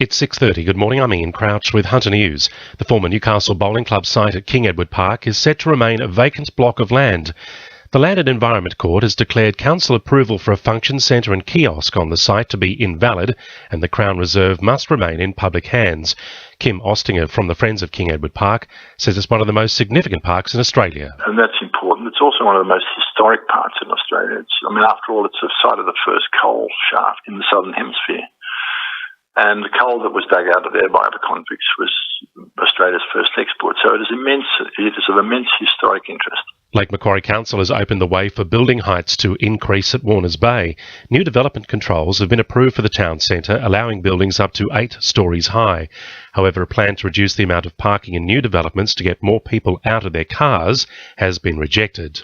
It's 6:30. Good morning, I'm Ian Crouch with Hunter News. The former Newcastle Bowling Club site at King Edward Park is set to remain a vacant block of land. The Land and Environment Court has declared council approval for a function centre and kiosk on the site to be invalid, and the Crown Reserve must remain in public hands. Kim Ostinger from the Friends of King Edward Park says it's one of the most significant parks in Australia. And that's important. It's also one of the most historic parks in Australia. After all, it's the site of the first coal shaft in the Southern Hemisphere. And the coal that was dug out of there by the convicts was Australia's first export. So it is of immense historic interest. Lake Macquarie Council has opened the way for building heights to increase at Warners Bay. New development controls have been approved for the town centre, allowing buildings up to 8 storeys high. However, a plan to reduce the amount of parking in new developments to get more people out of their cars has been rejected.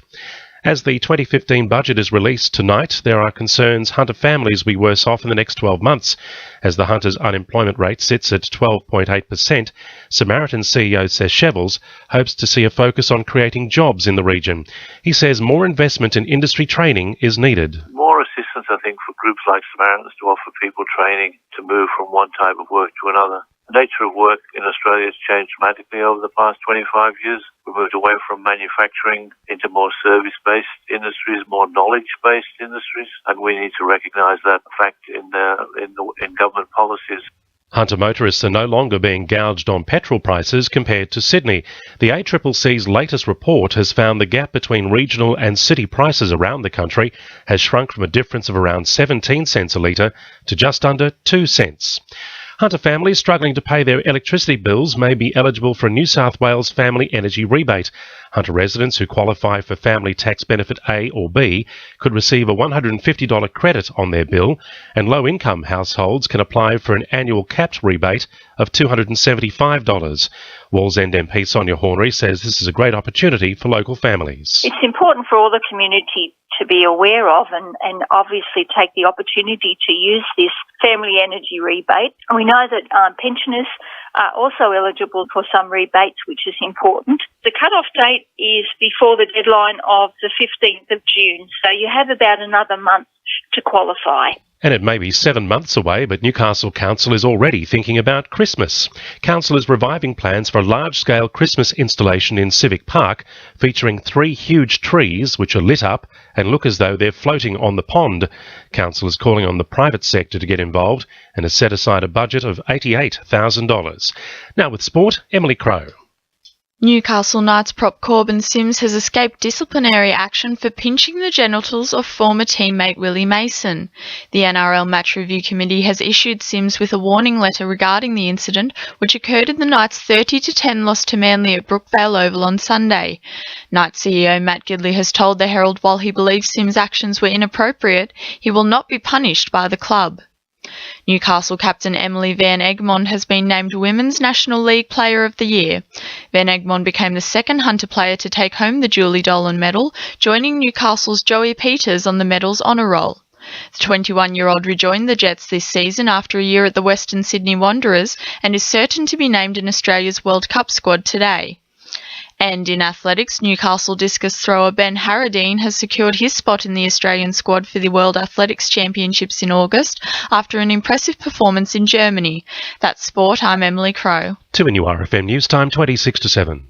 As the 2015 budget is released tonight, there are concerns Hunter families will be worse off in the next 12 months. As the Hunters' unemployment rate sits at 12.8%, Samaritan CEO Seth Shevels hopes to see a focus on creating jobs in the region. He says more investment in industry training is needed. More assistance, I think, for groups like Samaritans to offer people training to move from one type of work to another. The nature of work in Australia has changed dramatically over the past 25 years. We've moved away from manufacturing into more service-based industries, more knowledge-based industries, and we need to recognise that fact in government policies. Hunter motorists are no longer being gouged on petrol prices compared to Sydney. The ACCC's latest report has found the gap between regional and city prices around the country has shrunk from a difference of around 17 cents a litre to just under 2 cents. Hunter families struggling to pay their electricity bills may be eligible for a New South Wales family energy rebate. Hunter residents who qualify for Family Tax Benefit A or B could receive a $150 credit on their bill, and low-income households can apply for an annual capped rebate of $275. Wallsend MP Sonia Hornery says this is a great opportunity for local families. It's important for all the community to be aware of and obviously take the opportunity to use this family energy rebate. We know that pensioners are also eligible for some rebates, which is important. The cut-off date is before the deadline of the 15th of June, so you have about another month to qualify. And it may be 7 months away, but Newcastle Council is already thinking about Christmas. Council is reviving plans for a large-scale Christmas installation in Civic Park, featuring 3 huge trees which are lit up and look as though they're floating on the pond. Council is calling on the private sector to get involved and has set aside a budget of $88,000. Now with sport, Emily Crowe. Newcastle Knights prop Corbin Sims has escaped disciplinary action for pinching the genitals of former teammate Willie Mason. The NRL Match Review Committee has issued Sims with a warning letter regarding the incident, which occurred in the Knights' 30-10 loss to Manly at Brookvale Oval on Sunday. Knights CEO Matt Gidley has told the Herald while he believes Sims' actions were inappropriate, he will not be punished by the club. Newcastle captain Emily Van Egmond has been named Women's National League Player of the Year. Van Egmond became the second Hunter player to take home the Julie Dolan medal, joining Newcastle's Joey Peters on the medal's honour roll. The 21-year-old rejoined the Jets this season after a year at the Western Sydney Wanderers and is certain to be named in Australia's World Cup squad today. And in athletics, Newcastle discus thrower Ben Harradine has secured his spot in the Australian squad for the World Athletics Championships in August after an impressive performance in Germany. That's sport. I'm Emily Crowe. To a new RFM News Time, 26 to 7.